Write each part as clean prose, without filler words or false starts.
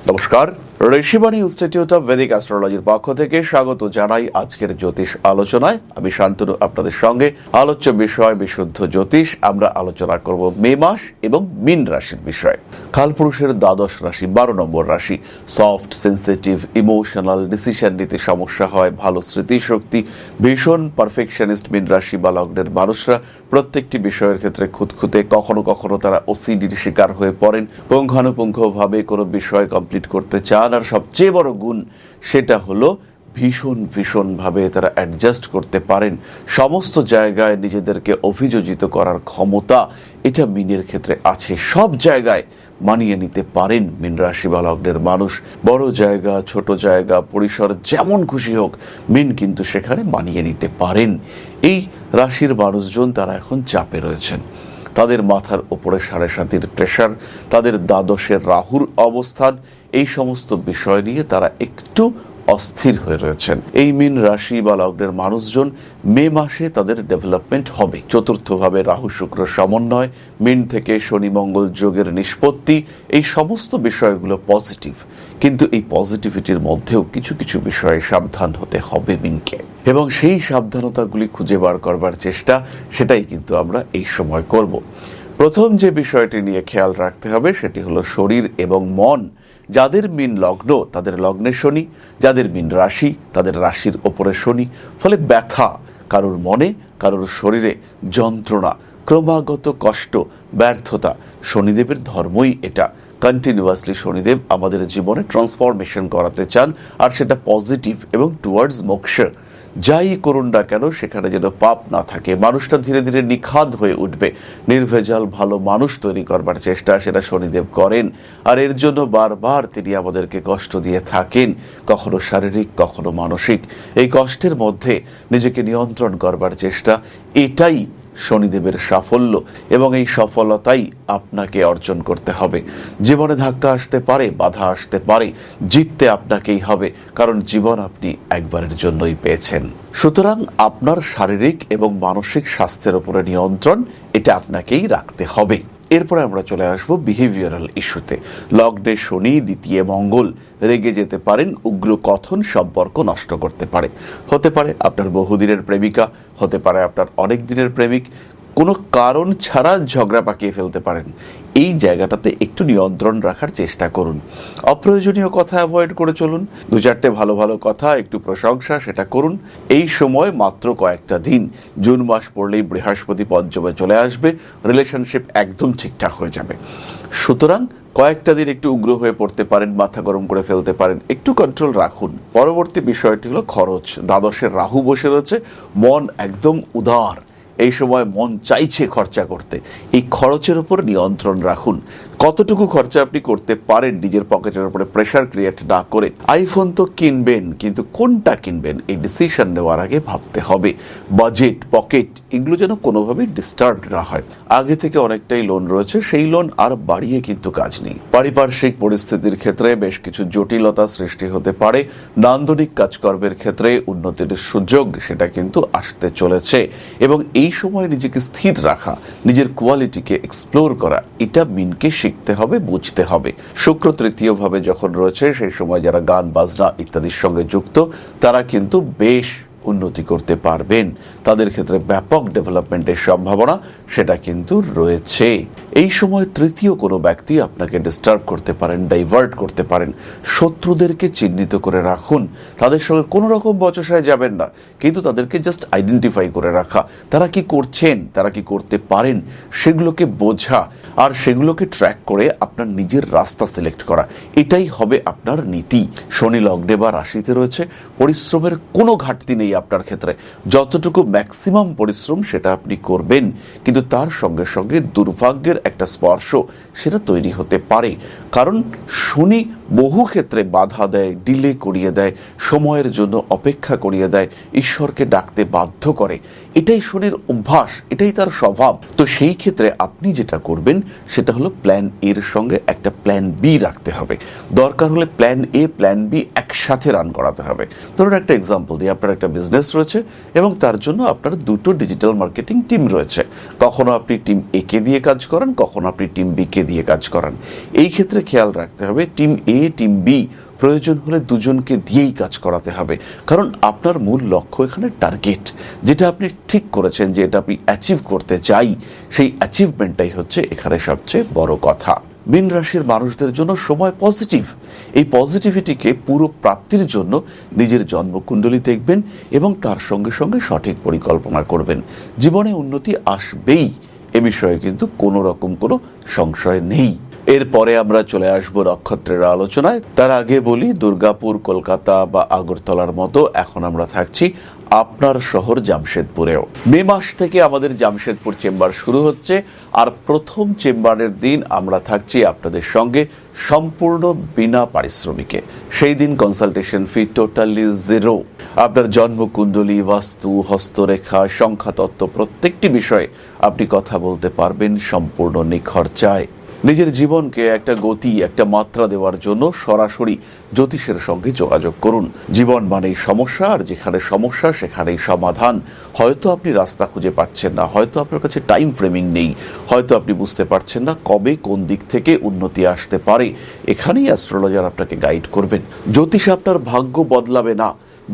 নমস্কার, Rishibani institute of Vedic অ্যাস্ট্রোলজির পক্ষ থেকে স্বাগত জানাই আজকের জ্যোতিষ আলোচনায়। আমি শান্তনু আপনাদের সঙ্গে। আলোচ্য বিষয় বিশুদ্ধ জ্যোতিষ। আমরা আলোচনা করব মে মাস এবং মীন রাশির বিষয়। কালপুরুষের দ্বাদশ রাশি 12 নম্বর রাশি। সফট, সেন্সিটিভ, ইমোশনাল, ডিসিশন নিতে সমস্যা হয়, ভালো স্মৃতিশক্তি, ভীষণ পারফেকশনিস্ট মীন রাশি বা লগ্নের মানুষরা প্রত্যেকটি বিষয়ের ক্ষেত্রে খুঁতখুঁতে, কখনো কখনো তারা ওসিডির শিকার হয়ে পড়েন, পুঙ্খানুপুঙ্খভাবে কোনো বিষয় কমপ্লিট করতে চান। আর সবচেয়ে বড় গুণ সেটা হলো ভীষণভাবে তারা অ্যাডজাস্ট করতে পারেন। সমস্ত জায়গায় নিজেদেরকে অভিযোজিত করার ক্ষমতা এটা মীনের ক্ষেত্রে আছে। সব জায়গায় মানিয়ে নিতে পারেন মীন রাশি বা লগ্নের মানুষ। বড় জায়গা, ছোট জায়গা, পরিসর যেমন খুশি হোক, মীন কিন্তু সেখানে মানিয়ে নিতে পারেন। এই রাশির মানুষজন তারা এখন চাপে রয়েছেন। তাদের মাথার ওপরে 7.5-এর প্রেশার, তাদের দ্বাদশের রাহুর অবস্থান, এই সমস্ত বিষয় নিয়ে তারা একটু অস্থির হয়ে রয়েছেন। এই মীন রাশি বা লগ্নের মানুষজন মে মাসে তাদের ডেভেলপমেন্ট হবে। চতুর্থভাবে রাহু শুক্র সমন্বয়, মীন থেকে শনি মঙ্গল যোগের নিষ্পত্তি, এই সমস্ত বিষয়গুলো পজিটিভ। কিন্তু এই পজিটিভিটির মধ্যেও কিছু কিছু বিষয়ে সাবধান হতে হবে মীনকে, এবং সেই সাবধানতাগুলি খুঁজে বার করবার চেষ্টা সেটাই কিন্তু আমরা এই সময় করব। প্রথম যে বিষয়টি নিয়ে খেয়াল রাখতে হবে সেটি হলো শরীর এবং মন। যাদের মীন লগ্ন তাদের লগ্নে শনি, যাদের মীন রাশি তাদের রাশির ওপরে শনি। ফলে ব্যথা কারোর মনে, কারোর শরীরে, যন্ত্রণা, ক্রমাগত কষ্ট, ব্যর্থতা। শনিদেবের ধর্মই এটা। কন্টিনিউয়াসলি শনিদেব আমাদের জীবনে ট্রান্সফরমেশন করাতে চান, আর সেটা পজিটিভ এবং টুয়ার্ডস মোক্ষ। যাই করুন না কেন সেখানে যেন পাপ না থাকে, মানুষটা ধীরে ধীরে নিখাদ হয়ে উঠবে, নির্ভেজাল ভালো মানুষ তৈরি করবার চেষ্টা সেটা শনিদেব করেন। আর এর জন্য বারবার তিনি আমাদেরকে কষ্ট দিয়ে থাকেন, কখনো শারীরিক, কখনো মানসিক। এই কষ্টের মধ্যে নিজেকে নিয়ন্ত্রণ করবার চেষ্টা, এটাই শনিদেবের সাফল্য, এবং এই সফলতাই আপনাকে অর্জন করতে হবে। জীবনে ধাক্কা আসতে পারে, বাধা আসতে পারে, জিততে আপনাকেই হবে, কারণ জীবন আপনি একবারের জন্যই পেয়েছেন। সুতরাং আপনার শারীরিক এবং মানসিক স্বাস্থ্যের উপরে নিয়ন্ত্রণ এটা আপনাকেই রাখতে হবে। এরপরে আমরা চলে আসব বিহেভিয়ারাল ইস্যুতে। লগ্নে শনি, দ্বিতীয় মঙ্গল, রেগে যেতে পারেন, উগ্র কথন সম্পর্ক নষ্ট করতে পারে। হতে পারে আপনার বহুদিনের প্রেমিকা, হতে পারে আপনার অনেক দিনের প্রেমিক, কোনো কারণ ছাড়া ঝগড়া পাকিয়ে ফেলতে পারেন। এই জায়গাটাতে একটু নিয়ন্ত্রণ রাখার চেষ্টা করুন। অপ্রয়োজনীয় কথা অ্যাভয়েড করে চলুন। 2-4টে ভালো ভালো কথা, একটু প্রশংসা, সেটা করুন। এই সময় মাত্র কয়েকটা দিন, জুন মাস পড়লেই বৃহস্পতি পঞ্চমে চলে আসবে, রিলেশনশিপ একদম ঠিকঠাক হয়ে যাবে। সুতরাং কয়েকটা দিন একটু উগ্র হয়ে পড়তে পারেন, মাথা গরম করে ফেলতে পারেন, একটু কন্ট্রোল রাখুন। পরবর্তী বিষয়টি হলো খরচ। দ্বাদশের রাহু বসে রয়েছে, মন একদম উদার, এই সময় মন চাইছে খরচা করতে। এই খরচের উপর নিয়ন্ত্রণ রাখুন। কতটুকু খরচা আপনি করতে পারেন নিজের পকেটের উপরে প্রেশার ক্রিয়েট না করে। আইফোন তো কিনবেন, কিন্তু কোনটা কিনবেন এই ডিসিশন নেওয়ার আগে ভাবতে হবে। বাজেট, পকেট, এগুলো যেন কোনোভাবেই ডিস্টার্ব না হয়। আগে থেকে অনেকটাই লোন রয়েছে, সেই লোন আর বাড়িয়ে কিন্তু কাজ নেই। পারিপার্শ্বিক পরিস্থিতির ক্ষেত্রে বেশ কিছু জটিলতা সৃষ্টি হতে পারে। নান্দনিক কাজকর্মের ক্ষেত্রে উন্নতির সুযোগ সেটা কিন্তু আসতে চলেছে, এবং এই সময় নিজেকে স্থির রাখা, নিজের কোয়ালিটিকে এক্সপ্লোর করা, এটা মীনকে শিখতে হবে, বুঝতে হবে। শুক্র তৃতীয়ভাবে যখন রয়েছে, সেই সময় যারা গান বাজনা ইত্যাদির সঙ্গে যুক্ত তারা কিন্তু বেশ উন্নতি করতে পারবেন। তাদের ক্ষেত্রে ব্যাপক ডেভেলপমেন্টের সম্ভাবনা সেটা কিন্তু রয়েছে। এই সময় তৃতীয় কোনো ব্যক্তি আপনাকে ডিস্টার্ব করতে পারেন, ডাইভার্ট করতে পারেন। শত্রুদেরকে চিহ্নিত করে রাখুন। তাদের সঙ্গে কোনো রকম বচসায় যাবেন না, কিন্তু তাদেরকে জাস্ট আইডেন্টিফাই করে রাখা, তারা কি করছেন, তারা কি করতে পারেন, সেগুলোকে বোঝা, আর সেগুলোকে ট্র্যাক করে আপনার নিজের রাস্তা সিলেক্ট করা, এটাই হবে আপনার নীতি। শনি লগ্নে বা রাশিতে রয়েছে, পরিশ্রমের কোনো ঘাটতি নেই আপনার ক্ষেত্রে। যতটুকু ম্যাক্সিমাম পরিশ্রম সেটা আপনি করবেন, কিন্তু তার সঙ্গে সঙ্গে দুর্ভাগ্যের একটা স্পর্শ সেটা তৈরি হতে পারে। কারণ শনি বহু ক্ষেত্রে বাধা দেয়, ডিলে করিয়ে দেয়, সময়ের জন্য অপেক্ষা করিয়ে দেয়, ঈশ্বরকে ডাকতে বাধ্য করে। এটাই শনির অভ্যাস, এটাই তার স্বভাব। তো সেই ক্ষেত্রে আপনি যেটা করবেন সেটা হলো প্ল্যান এর সঙ্গে একটা প্ল্যান বি রাখতে হবে। দরকার হলে প্ল্যান এ, প্ল্যান বি একসাথে রান করাতে হবে। ধরুন একটা এক্সাম্পল দিই, আপনার একটা বিজনেস রয়েছে এবং তার জন্য আপনার 2টো ডিজিটাল মার্কেটিং টিম রয়েছে। কখনো আপনি টিম এ কে দিয়ে কাজ করান, কখনো আপনি টিম বি কে দিয়ে কাজ করান। এই ক্ষেত্রে খেয়াল রাখতে হবে টিম এ টিম বি, প্রয়োজন হলে দুজনকে দিয়েই কাজ করাতে হবে, কারণ আপনার মূল লক্ষ্য এখানে টার্গেট, যেটা আপনি ঠিক করেছেন যে এটা আপনি অ্যাচিভ করতে চাই, সেই অ্যাচিভমেন্টটাই হচ্ছে এখানে সবচেয়ে বড় কথা। মীন রাশির মানুষদের জন্য সময় পজিটিভ। এই পজিটিভিটিকে পুরো প্রাপ্তির জন্য নিজের জন্মকুণ্ডলী দেখবেন এবং তার সঙ্গে সঙ্গে সঠিক পরিকল্পনা করবেন। জীবনে উন্নতি আসবেই, এ বিষয়ে কিন্তু কোনো রকম কোনো সংশয় নেই। এরপরে আমরা চলে আসবো নক্ষত্রের আলোচনায়। তার আগে বলি, দুর্গাপুর, কলকাতা বা আগরতলার মতো এখন আমরা থাকছি আপনার শহর জামশেদপুরেও। মে মাস থেকে আমাদের জামশেদপুর চেম্বার শুরু হচ্ছে, আর প্রথম চেম্বারের দিন আমরা থাকছি আপনাদের সঙ্গে সম্পূর্ণ বিনা পারিশ্রমিকে। সেই দিন কনসালটেশন ফি টোটালি 0। আপনার জন্মকুণ্ডলী, বাস্তু, হস্তরেখা, সংখ্যাতত্ত্ব প্রত্যেকটি বিষয়ে আপনি কথা বলতে পারবেন সম্পূর্ণ নিখরচায়। নিজের জীবনকে একটা গতি, একটা মাত্রা দেওয়ার জন্য সরাসরি জ্যোতিষের সঙ্গে যোগাযোগ করুন। জীবন মানেই সমস্যা, আর যেখানে সমস্যা সেখানেই সমাধান। হয়তো আপনি রাস্তা খুঁজে পাচ্ছেন না, হয়তো আপনার কাছে টাইম ফ্রেমিং নেই, হয়তো আপনি বুঝতে পারছেন না কবে কোন দিক থেকে উন্নতি আসতে পারে, এখানেই অ্যাস্ট্রোলজার আপনাকে গাইড করবেন। জ্যোতিষ আপনার ভাগ্য বদলাবে না,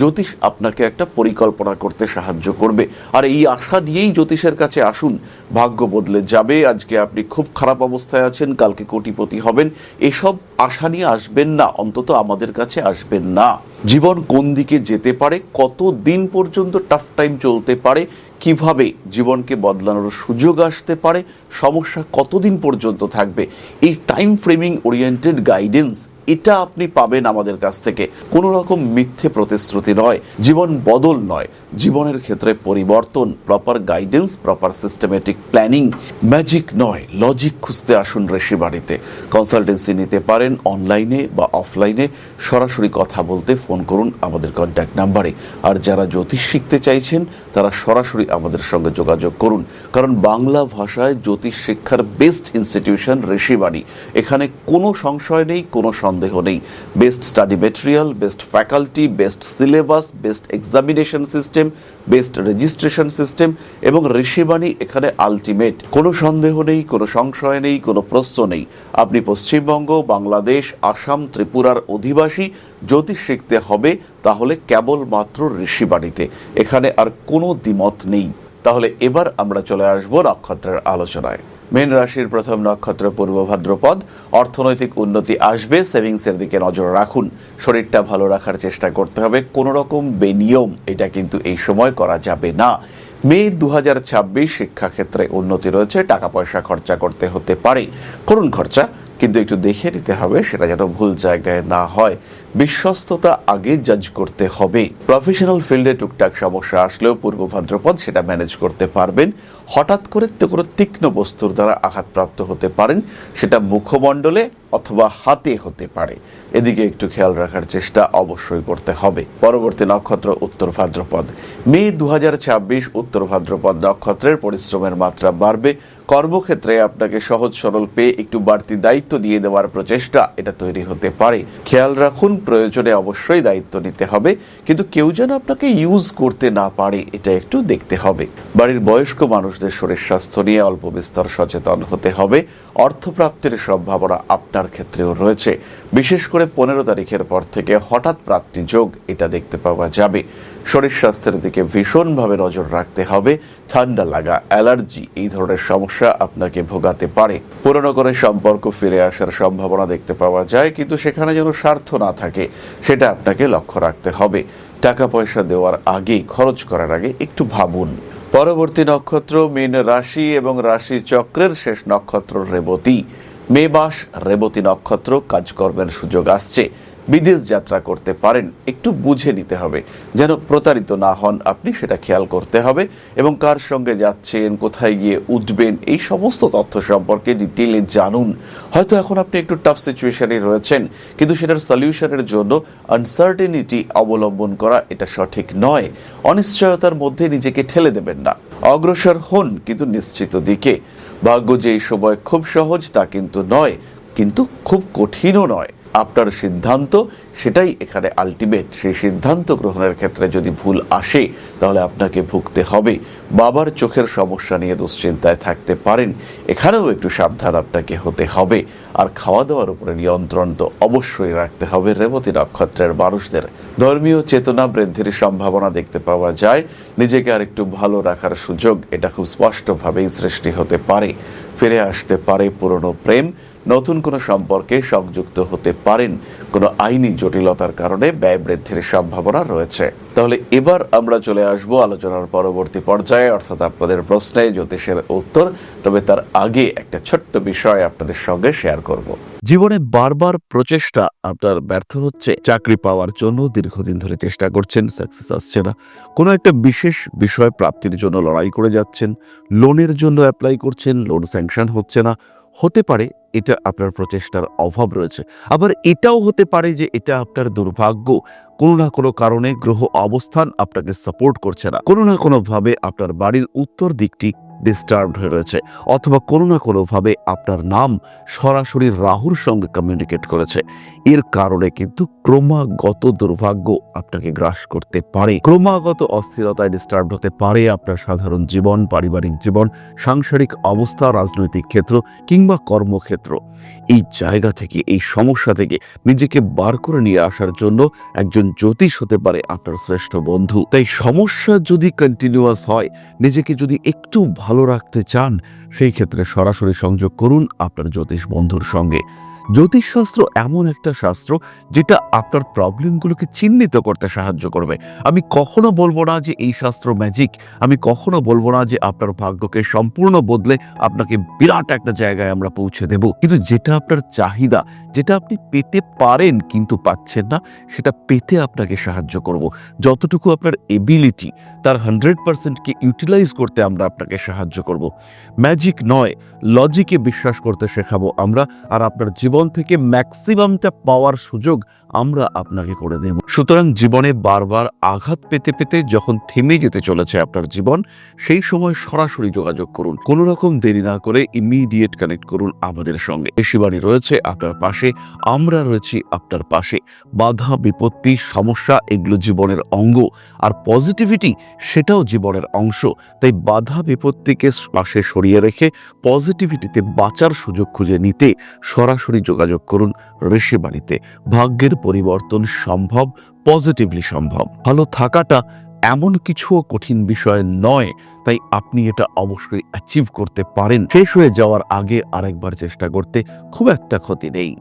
জ্যোতিষ আপনাকে একটা পরিকল্পনা করতে সাহায্য করবে। আর এই আশা নিয়েই জ্যোতিষের কাছে আসুন, ভাগ্য বদলে যাবে, আজকে আপনি খুব খারাপ অবস্থায় আছেন, কালকে কোটিপতি হবেন, এসব আশা নিয়ে আসবেন না, অন্তত আমাদের কাছে আসবেন না। জীবন কোন দিকে যেতে পারে, কত দিন পর্যন্ত টাফ টাইম চলতে পারে, কিভাবে জীবনকে বদলানোর সুযোগ আসতে পারে, সমস্যা কতদিন পর্যন্ত থাকবে, এই টাইম ফ্রেমিং ওরিয়েন্টেড গাইডেন্স এটা আপনি পাবেন আমাদের কাছ থেকে। কোনো রকম মিথ্যে প্রতিশ্রুতি নয়, জীবন বদল নয়, জীবনের ক্ষেত্রে পরিবর্তন, proper guidance, proper systematic planning, magic নয়, লজিক খুঁজতে আসুন ঋষি বাড়িতে। কনসালটেন্সি নিতে পারেন অনলাইনে বা অফলাইনে, সরাসরি কথা বলতে ফোন করুন আমাদের কন্ট্যাক্ট নাম্বারে। আর যারা জ্যোতিষ শিখতে চাইছেন তারা সরাসরি আমাদের সঙ্গে যোগাযোগ করুন, কারণ বাংলা ভাষায় জ্যোতিষ শিক্ষার বেস্ট ইনস্টিটিউশন ঋষিবাণী। এখানে কোনো সংশয় নেই, কোনো সন্দেহ নেই। Best study material, best faculty, best syllabus, best examination system, best registration system এবং ঋষিবাণী এখানে আলটিমেট। কোনো সন্দেহ নেই, কোনো সংশয় নেই, কোনো প্রশ্ন নেই। আপনি পশ্চিমবঙ্গ, বাংলাদেশ, আসাম, ত্রিপুরার অধিবাসী, জ্যোতিষ শিখতে হবে তাহলে কেবলমাত্র ঋষিবাণীতে, এখানে আর কোনো দ্বিমত নেই। তাহলে এবার আমরা চলে আসব নক্ষত্রের আলোচনায়। মীন রাশির প্রথম নক্ষত্র পূর্ব ভাদ্রপদ। অর্থনৈতিক উন্নতি আসবে, সেভিংসের দিকে নজর রাখুন, শরীরটা ভালো রাখার চেষ্টা করতে হবে। কোনো রকম বেনিয়ম এটা কিন্তু এই সময় করা যাবে না। মে 2026 শিক্ষাক্ষেত্রে উন্নতি রয়েছে, টাকা পয়সা খরচা করতে হতে পারে, করুন খরচা, কিন্তু একটু দেখে নিতে হবে সেটা যেন ভুল জায়গায় না হয়। বিশ্বস্ততা আগে জাজ করতে হবে। প্রফেশনাল ফিল্ডে টুকটাক সমস্যা আসলেও পূর্ব ভাদ্রপদ সেটা ম্যানেজ করতে পারবেন। হঠাৎ করে কোনো তীক্ষ্ণ বস্তুর দ্বারা আঘাতপ্রাপ্ত হতে পারেন, সেটা মুখমণ্ডলে অথবা হাতে হতে পারে, এদিকে একটু খেয়াল রাখার চেষ্টা অবশ্যই করতে হবে। পরবর্তী নক্ষত্র উত্তর ভাদ্রপদ। মে 2026 উত্তর ভাদ্রপদ নক্ষত্রের পরিশ্রমের মাত্রা বাড়বে। কর্মক্ষেত্রে আপনাকে সহজ সরল পেয়ে একটু বাড়তি দায়িত্ব দিয়ে দেওয়ার প্রচেষ্টা এটা তৈরি হতে পারে। খেয়াল রাখুন, প্রয়োজনে অবশ্যই দায়িত্ব নিতে হবে, কিন্তু কেউ যেন আপনাকে ইউজ করতে না পারে, এটা একটু দেখতে হবে। বাড়ির বয়স্ক মানুষদের শরীর স্বাস্থ্য নিয়ে অল্প বিস্তর সচেতন হতে হবে। অর্থপ্রাপ্তির সম্ভাবনা আপনার ক্ষেত্রেও রয়েছে, বিশেষ করে 15 তারিখের পর থেকে হঠাৎ প্রাপ্তি যোগ এটা দেখতে পাওয়া যাবে। শরীর স্বাস্থ্যের দিকে ভীষণভাবে নজর রাখতে হবে। ঠান্ডা লাগা, অ্যালার্জি এই ধরনের সমস্যা আপনাকে ভোগাতে পারে। পুরনো করে সম্পর্ক ফিরে আসার সম্ভাবনা দেখতে পাওয়া যায়, কিন্তু সেখানে যেন স্বার্থ না থাকে সেটা আপনাকে লক্ষ্য রাখতে হবে। টাকা পয়সা দেওয়ার আগে, খরচ করার আগে একটু ভাবুন। পরবর্তী নক্ষত্র মীন রাশি এবং রাশি চক্রের শেষ নক্ষত্র রেবতী। মে মাস রেবতী নক্ষত্র, কাজকর্মের সুযোগ আসছে, বিদেশ যাত্রা করতে পারেন, একটু বুঝে নিতে হবে যেন প্রতারিত না হন আপনি, সেটা খেয়াল করতে হবে। এবং কার সঙ্গে যাচ্ছেন, কোথায় গিয়ে উঠবেন, এই সমস্ত তথ্য সম্পর্কে ডিটেইলে জানুন। হয়তো এখন আপনি একটু টাফ সিচুয়েশনে রয়েছেন, কিন্তু সেটার সলিউশনের জন্য আনসার্টেনিটি অবলম্বন করা এটা সঠিক নয়। অনিশ্চয়তার মধ্যে নিজেকে ঠেলে দেবেন না, অগ্রসর হন কিন্তু নিশ্চিত দিকে। ভাগ্য যে এই সময় খুব সহজ তা কিন্তু নয়, কিন্তু খুব কঠিনও নয়। আপনার সিদ্ধান্ত সেটাই এখানে আলটিমেট। সেই সিদ্ধান্ত গ্রহণের ক্ষেত্রে যদি ভুল আসে তাহলে আপনাকে ভুগতে হবে। বাবার চোখের সমস্যা নিয়ে দুশ্চিন্তায় থাকতে পারেন, এখানেও একটু সাবধান আপনাকে হতে হবে। আর খাওয়া দাওয়ার উপরে নিয়ন্ত্রণ তো অবশ্যই রাখতে হবে রেবতী নক্ষত্রের মানুষদের। ধর্মীয় চেতনা বৃদ্ধির সম্ভাবনা দেখতে পাওয়া যায়। নিজেকে আর একটু ভালো রাখার সুযোগ এটা খুব স্পষ্টভাবেই সৃষ্টি হতে পারে। ফিরে আসতে পারে পুরনো প্রেম, নতুন কোনো সম্পর্কে সংযুক্ত হতে পারেন। কোনো আইনি জটিলতার কারণে ব্যয় বৃদ্ধির সম্ভাবনা রয়েছে। তাহলে এবার আমরা চলে আসব আলোচনার পরবর্তী পর্যায়ে, অর্থাৎ আপনাদের প্রশ্নে জ্যোতিষের উত্তর। তবে তার আগে একটা ছোট্ট বিষয় আপনাদের সঙ্গে শেয়ার করব। জীবনে বারবার প্রচেষ্টা আপনার ব্যর্থ হচ্ছে, চাকরি পাওয়ার জন্য দীর্ঘদিন ধরে চেষ্টা করছেন, সাকসেস আসছে না। কোনো একটা বিশেষ বিষয় প্রাপ্তির জন্য লড়াই করে যাচ্ছেন, লোনের জন্য অ্যাপ্লাই করছেন, লোন স্যাংশন হচ্ছে না। হতে পারে এটা আপনার প্রচেষ্টার অভাব রয়েছে, আবার এটাও হতে পারে যে এটা আপনার দুর্ভাগ্য। কোনো না কোনো কারণে গ্রহ অবস্থান আপনাকে সাপোর্ট করছে না, কোনো না কোনোভাবে আপনার বাড়ির উত্তর দিকটি ডিস্টার্বড হয়ে রয়েছে, অথবা কোনো না কোনোভাবে আপনার নাম সরাসরি রাহুর সঙ্গে কমিউনিকেট করেছে। এর কারণে কিন্তু ক্রমাগত দুর্ভাগ্য আপনাকে গ্রাস করতে পারে, ক্রমাগত অস্থিরতায় ডিস্টার্ব হতে পারে আপনার সাধারণ জীবন, পারিবারিক জীবন, সাংসারিক অবস্থা, রাজনৈতিক ক্ষেত্র কিংবা কর্মক্ষেত্র। এই জায়গা থেকে, এই সমস্যা থেকে নিজেকে বার করে নিয়ে আসার জন্য একজন জ্যোতিষ হতে পারে আপনার শ্রেষ্ঠ বন্ধু। তাই সমস্যা যদি কন্টিনিউয়াস হয়, নিজেকে যদি একটু ভালো রাখতে চান, সেই ক্ষেত্রে সরাসরি সংযোগ করুন আপনার জ্যোতিষ বন্ধুর সঙ্গে। জ্যোতিষশাস্ত্র এমন একটা শাস্ত্র যেটা আপনার প্রবলেমগুলোকে চিহ্নিত করতে সাহায্য করবে। আমি কখনো বলবো না যে এই শাস্ত্র ম্যাজিক, আমি কখনো বলবো না যে আপনার ভাগ্যকে সম্পূর্ণ বদলে আপনাকে বিরাট একটা জায়গায় আমরা পৌঁছে দেব, কিন্তু যেটা আপনার চাহিদা, যেটা আপনি পেতে পারেন কিন্তু পাচ্ছেন না, সেটা পেতে আপনাকে সাহায্য করব। যতটুকু আপনার এবিলিটি, তার 100%কে ইউটিলাইজ করতে আমরা আপনাকে সাহায্য করব। ম্যাজিক নয়, লজিকে বিশ্বাস করতে শেখাবো আমরা, আর আপনার জীবন থেকে ম্যাক্সিমামটা পাওয়ার সুযোগ আমরা আপনাকে করে দেব। সুতরাং জীবনে বারবার আঘাত পেতে পেতে যখন থেমে যেতে চলেছে আপনার জীবন, সেই সময় সরাসরি যোগাযোগ করুন, কোনো রকম দেরি না করে ইমিডিয়েট কানেক্ট করুন আমাদের সঙ্গে। ঋষিবাণী রয়েছে আপনার পাশে, আমরা রয়েছি আপনার পাশে। বাধা, বিপত্তি, সমস্যা এগুলো জীবনের অঙ্গ, আর পজিটিভিটি সেটাও জীবনের অংশ। তাই বাধা বিপত্তিকে পাশে সরিয়ে রেখে পজিটিভিটিতে বাঁচার সুযোগ খুঁজে নিতে সরাসরি যোগাযোগ করুন ঋষিবাণীতে। ভাগ্যের পরিবর্তন সম্ভব, পজিটিভলি সম্ভব। ভালো থাকাটা এমন কিছুও কঠিন বিষয় নয়, তাই আপনি এটা অবশ্যই অ্যাচিভ করতে পারেন। শেষ হয়ে যাওয়ার আগে আরেকবার চেষ্টা করতে খুব একটা ক্ষতি নেই।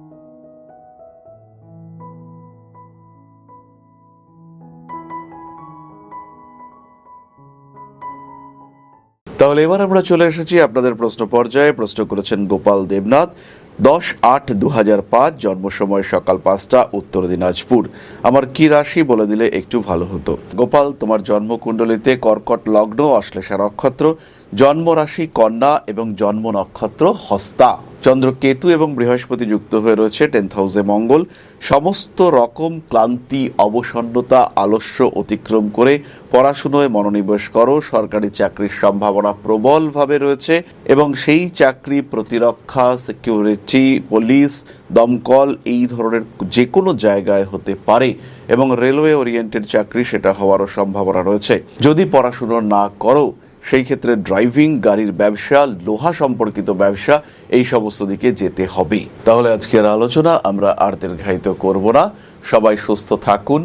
তাহলে এবার আমরা চলে এসেছি আপনাদের প্রশ্ন পর্যায়ে। প্রশ্ন করেছেন গোপাল দেবনাথ, 10-8-2005, জন্ম সময় সকাল 5টা, উত্তর দিনাজপুর। আমার কি রাশি বলে দিলে একটু ভালো হতো। গোপাল, তোমার জন্মকুণ্ডলিতে কর্কট লগ্ন, অশ্লেষা নক্ষত্র, জন্ম রাশি কন্যা এবং জন্ম নক্ষত্র হস্তা। চন্দ্র, কেতু এবং বৃহস্পতি যুক্ত হয়ে রয়েছে 10th হাউসে মঙ্গল। সমস্ত রকম ক্লান্তি, অবসন্নতা, আলস্য অতিক্রম করে পড়াশুনোয় মনোনিবেশ করো। সরকারি চাকরির সম্ভাবনা প্রবলভাবে রয়েছে এবং সেই চাকরি প্রতিরক্ষা, সিকিউরিটি, পুলিশ, দমকল এই ধরনের যে কোনো জায়গায় হতে পারে, এবং রেলওয়ে ওরিয়েন্টেড চাকরি সেটা হওয়ারও সম্ভাবনা রয়েছে। যদি পড়াশুনো না করো, সেই ক্ষেত্রে ড্রাইভিং, গাড়ির ব্যবসা, লোহা সম্পর্কিত ব্যবসা, এই সমস্ত দিকে যেতে হবে। তাহলে আজকের আলোচনা আমরা আর দীর্ঘায়িত করব না। সবাই সুস্থ থাকুন,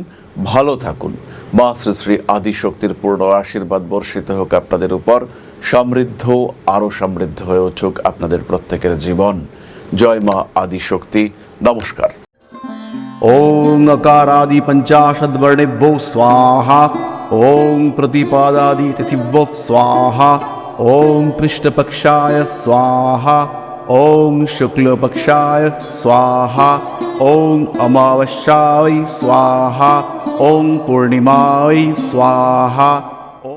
ভালো থাকুন। মা শ্রী শ্রী আদিশক্তির পূর্ণ আশীর্বাদ বর্ষিত হোক আপনাদের উপর। সমৃদ্ধ, আরো সমৃদ্ধ হয়ে উঠুক আপনাদের প্রত্যেকের জীবন। জয় মা আদিশক্তি। নমস্কার। ओम अकारादि पंचाशद्वर्णेभ्यो स्वाहा। ओम प्रतिपादादि तिथिभ्यो स्वाहा। ओम पृष्ठपक्षाय स्वाहा। ओम शुक्लपक्षाय स्वाहा। ओम अमावस्याय स्वाहा। ओम पूर्णिमाय स्वाहा।